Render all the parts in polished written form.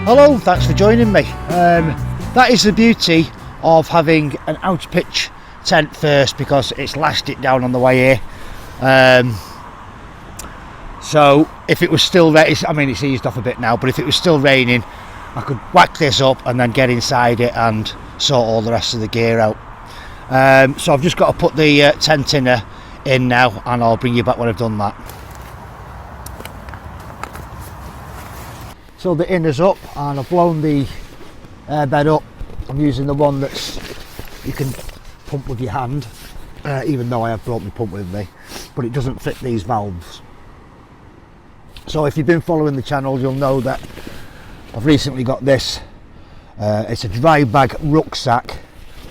Hello, thanks for joining me. That is the beauty of having an out of pitch tent first, because it's lashed it down on the way here. So if it was still raining, I mean it's eased off a bit now, but if it was still raining, I could whack this up and then get inside it and sort all the rest of the gear out. So I've just got to put the tent inner in now, and I'll bring you back when I've done that. So the inner's up and I've blown the bed up. I'm using the one that's you can pump with your hand, even though I have brought my pump with me, but it doesn't fit these valves. So if you've been following the channel, you'll know that I've recently got this. It's a drybag rucksack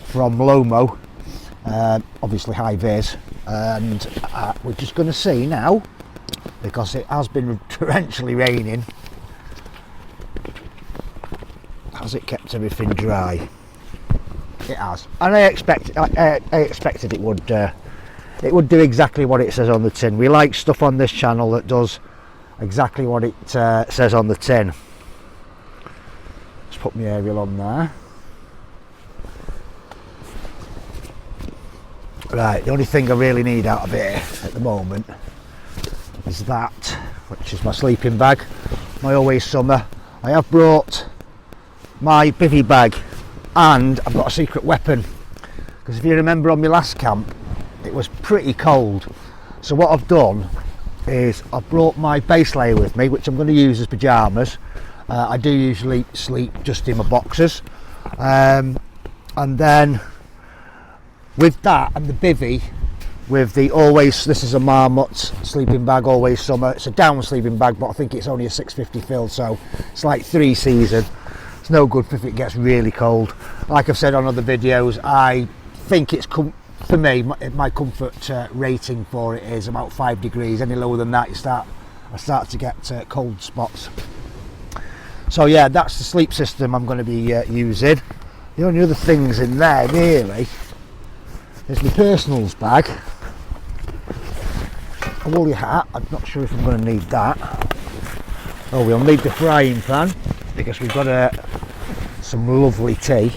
from Lomo, obviously high vis, and we're just going to see now, because it has been torrentially raining. Has it kept everything dry? It has, and I expected it would do exactly what it says on the tin. We like stuff on this channel that does exactly what it says on the tin. Let's put my aerial on there. Right, the only thing I really need out of it at the moment is that, which is my sleeping bag, my Always Summer. I have brought my bivvy bag, and I've got a secret weapon, because if you remember on my last camp it was pretty cold. So what I've done is I've brought my base layer with me, which I'm going to use as pyjamas. I do usually sleep just in my boxers, and then with that and the bivvy, with the Always, this is a Marmot sleeping bag, Always Summer. It's a down sleeping bag, but I think it's only a 650 fill, so it's like 3 season. It's no good if it gets really cold. Like I've said on other videos, I think it's for me, my comfort rating for it is about 5 degrees. Any lower than that, I start to get cold spots. So yeah, that's the sleep system I'm going to be using. The only other things in there really is my personals bag, a woolly hat. I'm not sure if I'm going to need that. Oh, we'll need the frying pan, because we've got some lovely tea.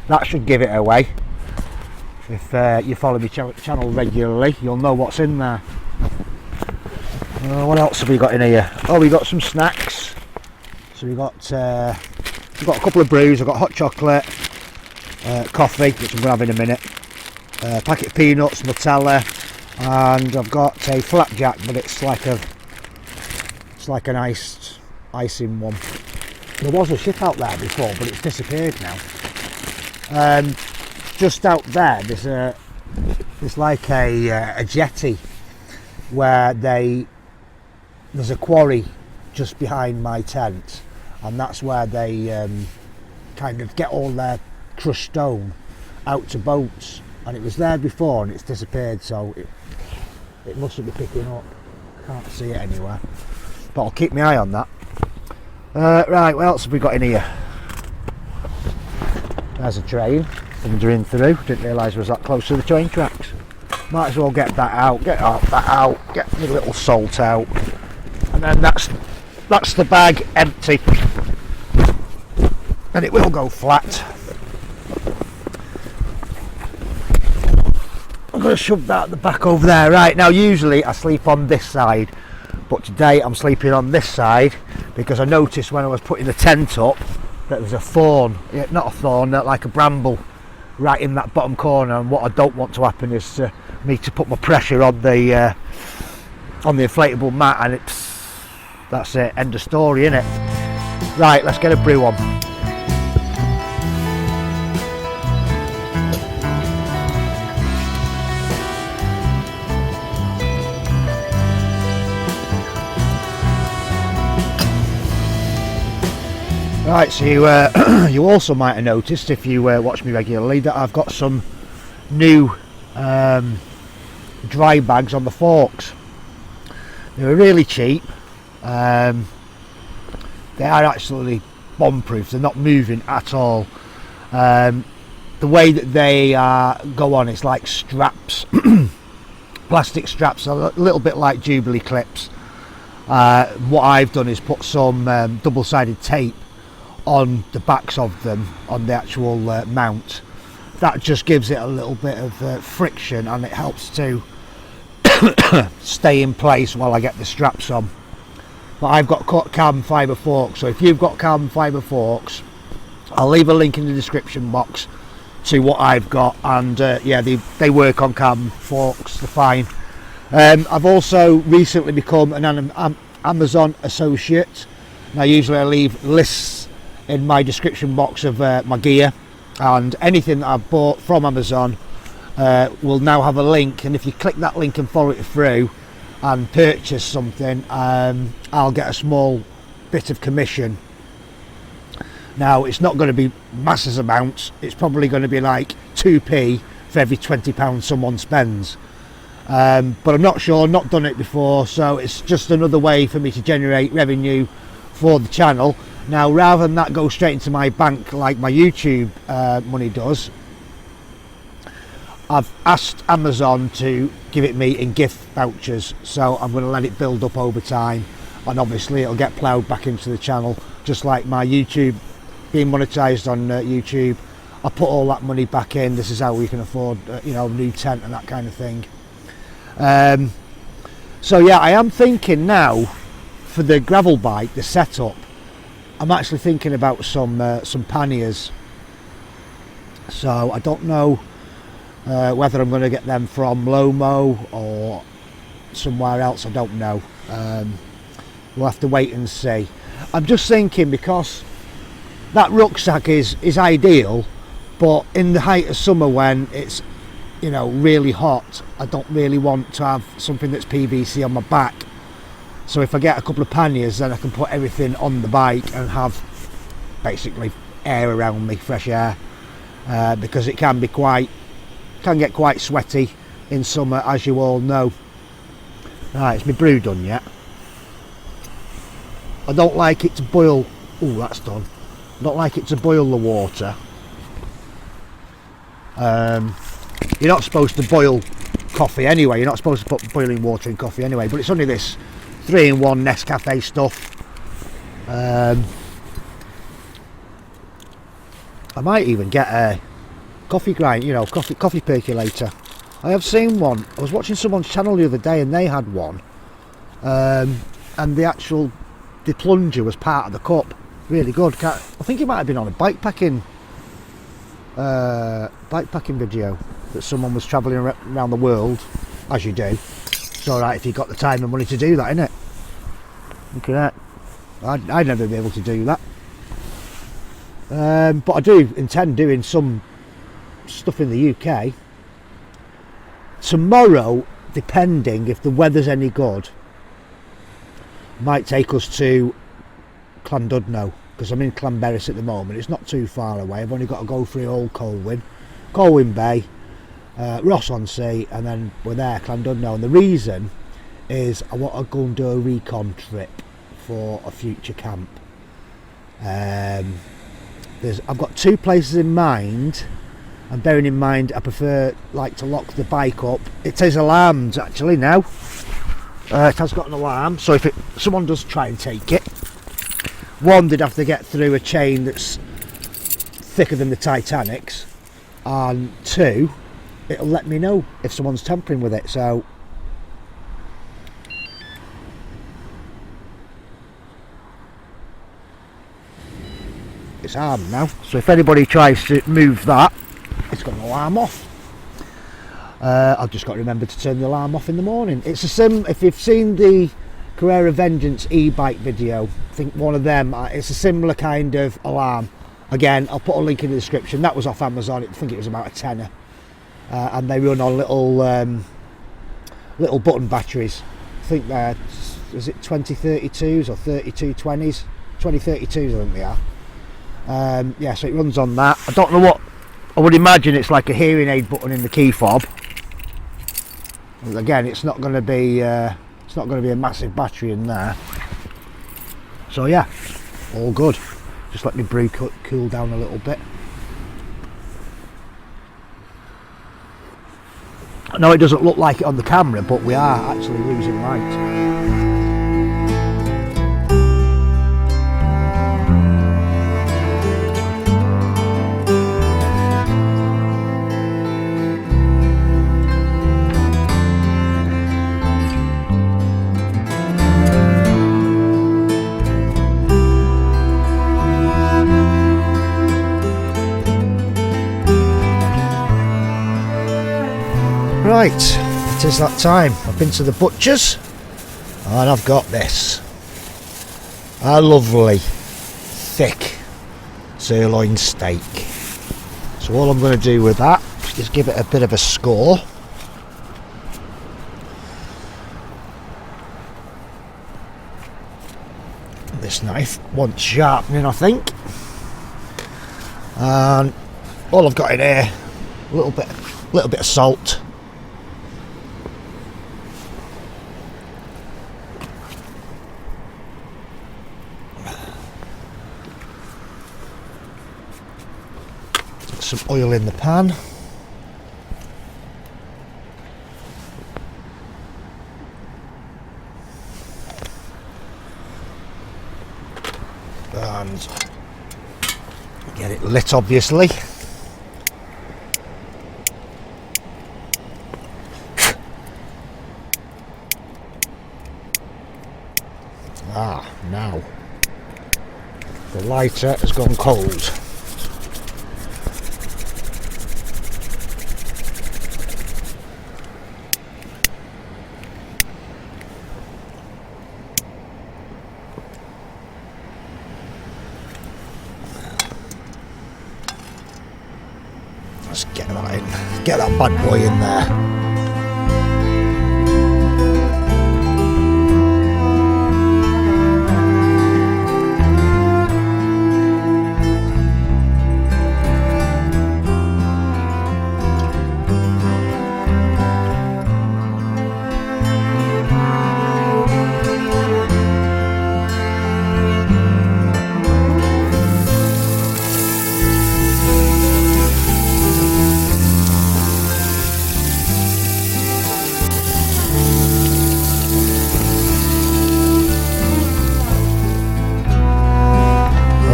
That should give it away. If you follow my channel regularly, you'll know what's in there. What else have we got in here? Oh, we got some snacks. So we've got a couple of brews. I've got hot chocolate, coffee, which I'm going to have in a minute, packet of peanuts, Nutella, and I've got a flapjack, but it's like an icing one. There was a ship out there before, but it's disappeared now. Just out there, there's like a jetty where there's a quarry just behind my tent, and that's where they kind of get all their crushed stone out to boats. And it was there before, and it's disappeared, so it mustn't be picking up. Can't see it anywhere, but I'll keep my eye on that. Right, what else have we got in here? There's a train thundering through. Didn't realise it was that close to the train tracks. Might as well get that out, get the little salt out, and then that's the bag empty, and it will go flat. I'm going to shove that at the back over there. Right, now usually I sleep on this side, but today I'm sleeping on this side because I noticed when I was putting the tent up that there's a thorn, not a thorn, like a bramble right in that bottom corner, and what I don't want to happen is me to put my pressure on the inflatable mat, and that's it, end of story, innit? Right, let's get a brew on. Right, so you also might have noticed, if you watch me regularly, that I've got some new dry bags on the forks. They were really cheap. They are actually bomb-proof. They're not moving at all. The way that they go on, it's like straps, plastic straps, a little bit like Jubilee clips. What I've done is put some double-sided tape on the backs of them, on the actual mount. That just gives it a little bit of friction, and it helps to stay in place while I get the straps on. But I've got carbon fibre forks, so if you've got carbon fibre forks, I'll leave a link in the description box to what I've got, and yeah, they work on carbon forks, they're fine. I've also recently become an Amazon associate. Now usually I leave lists in my description box of my gear, and anything that I've bought from Amazon will now have a link, and if you click that link and follow it through and purchase something, I'll get a small bit of commission. Now it's not going to be massive amounts, it's probably going to be like 2p for every £20 someone spends, but I'm not sure, not done it before, so it's just another way for me to generate revenue for the channel. Now rather than that go straight into my bank like my YouTube money does, I've asked Amazon to give it me in gift vouchers, so I'm going to let it build up over time, and obviously it'll get ploughed back into the channel, just like my YouTube being monetized on YouTube. I put all that money back in. This is how we can afford you know, new tent and that kind of thing. So yeah, I am thinking now for the gravel bike, the setup, I'm actually thinking about some panniers. So I don't know whether I'm going to get them from Lomo or somewhere else, I don't know. We'll have to wait and see. I'm just thinking, because that rucksack is ideal, but in the height of summer when it's, you know, really hot, I don't really want to have something that's PVC on my back. So if I get a couple of panniers, then I can put everything on the bike and have basically air around me, fresh air, because it can get quite sweaty in summer, as you all know. Right, is my brew done yet? I don't like it to boil. Oh, that's done. I don't like it to boil the water. You're not supposed to boil coffee anyway. You're not supposed to put boiling water in coffee anyway, but it's only this 3-in-1 Nescafe stuff. I might even get a coffee grind, you know, coffee percolator. I have seen one. I was watching someone's channel the other day and they had one, and the plunger was part of the cup. Really good. I think it might have been on a bikepacking video that someone was travelling around the world, as you do. It's alright if you've got the time and money to do that, innit? Look at that. I'd never be able to do that. But I do intend doing some stuff in the UK. Tomorrow, depending if the weather's any good, might take us to Llandudno, because I'm in Llanberis at the moment. It's not too far away. I've only got to go through Old Colwyn Bay, Ross-on-Sea, and then we're there, Llandudno. And the reason is I want to go and do a recon trip for a future camp. I've got 2 places in mind, and bearing in mind I prefer like to lock the bike up. It is alarmed actually now. It has got an alarm, so if someone does try and take it, one, they'd have to get through a chain that's thicker than the Titanic's, and 2, it'll let me know if someone's tampering with it. So it's armed now, so if anybody tries to move that, it's got an alarm off. I've just got to remember to turn the alarm off in the morning. It's if you've seen the Carrera Vengeance e-bike video, I think one of them, it's a similar kind of alarm. Again, I'll put a link in the description. That was off Amazon. I think it was about a tenner, and they run on little button batteries. I think they're, is it 2032s or 3220s? 2032s I think they are. Yeah, so it runs on that. I don't know what, I would imagine it's like a hearing aid button in the key fob. Again, it's not going to be a massive battery in there. So yeah, all good. Just let me brew cool down a little bit. I know it doesn't look like it on the camera, but we are actually losing light. Right, it is that time. I've been to the butcher's and I've got this. A lovely, thick sirloin steak. So all I'm going to do with that is give it a bit of a score. This knife wants sharpening, I think. And all I've got in here, a little bit of salt. Some oil in the pan. And get it lit, obviously. Now the lighter has gone cold. Let's get that in. Get that bad boy in there.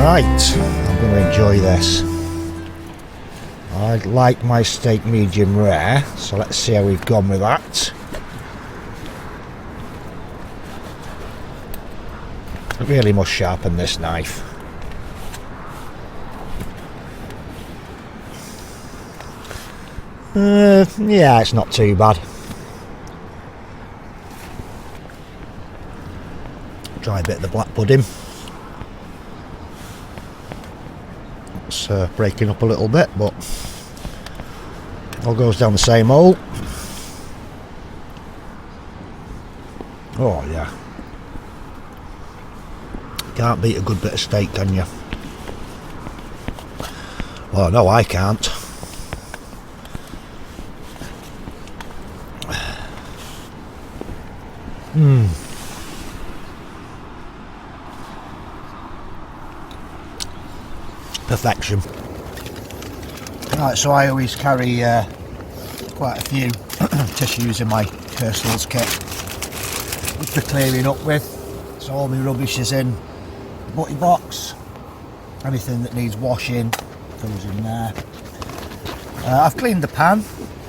Right, I'm going to enjoy this. I like my steak medium rare, so let's see how we've gone with that. I really must sharpen this knife. Yeah, it's not too bad. Try a bit of the black pudding. It's breaking up a little bit, but all goes down the same hole. Oh yeah, can't beat a good bit of steak, can you? Well, no, I can't. Perfection. Right, so I always carry quite a few tissues in my personals kit for clearing up with. So all my rubbish is in the butty box. Anything that needs washing goes in there. I've cleaned the pan,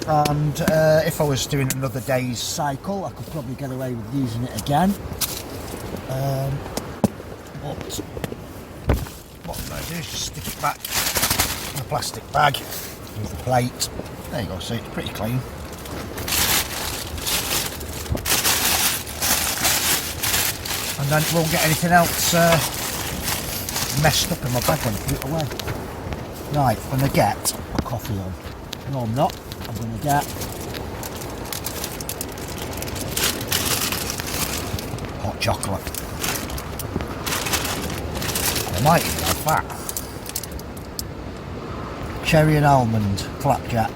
and if I was doing another day's cycle, I could probably get away with using it again. But what I'm going to do is just stick it back in the plastic bag with the plate. There you go, see, it's pretty clean. And then it won't get anything else messed up in my bag when I put it away. Right, I'm going to get a coffee on. No, I'm not. I'm going to get hot chocolate. I might even have that. Cherry and almond flapjack.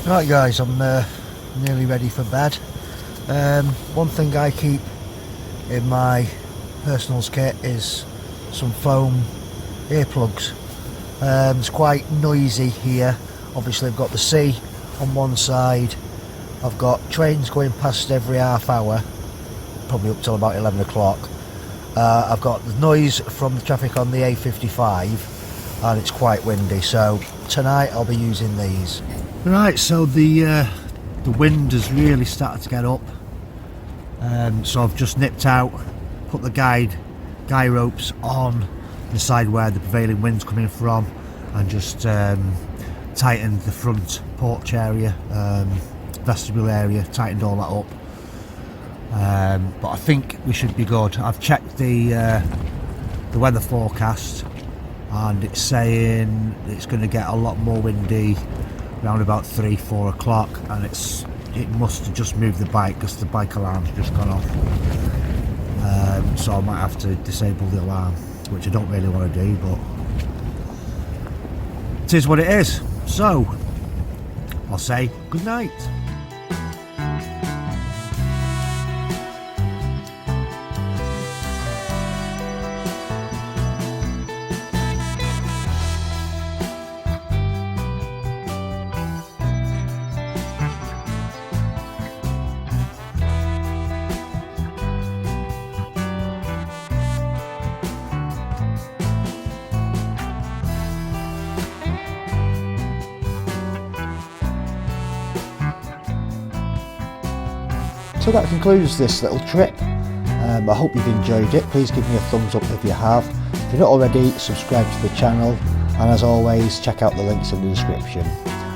Right guys, I'm nearly ready for bed. One thing I keep in my personals kit is some foam earplugs. It's quite noisy here. Obviously I've got the sea on one side, I've got trains going past every half hour, probably up till about 11 o'clock. I've got the noise from the traffic on the A55, and it's quite windy, so tonight I'll be using these. Right, so the wind has really started to get up. So I've just nipped out, put the guy ropes on the side where the prevailing wind's coming from, and just tightened the front porch area, vestibule area, tightened all that up. But I think we should be good. I've checked the weather forecast, and it's saying it's going to get a lot more windy around about 3-4 o'clock, and it must have just moved the bike because the bike alarm's just gone off. So I might have to disable the alarm, which I don't really want to do, but it is what it is. So I'll say good night. So that concludes this little trip. I hope you've enjoyed it. Please give me a thumbs up if you have. If you're not already, subscribe to the channel, and as always, check out the links in the description.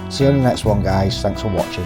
See you on the next one, guys. Thanks for watching.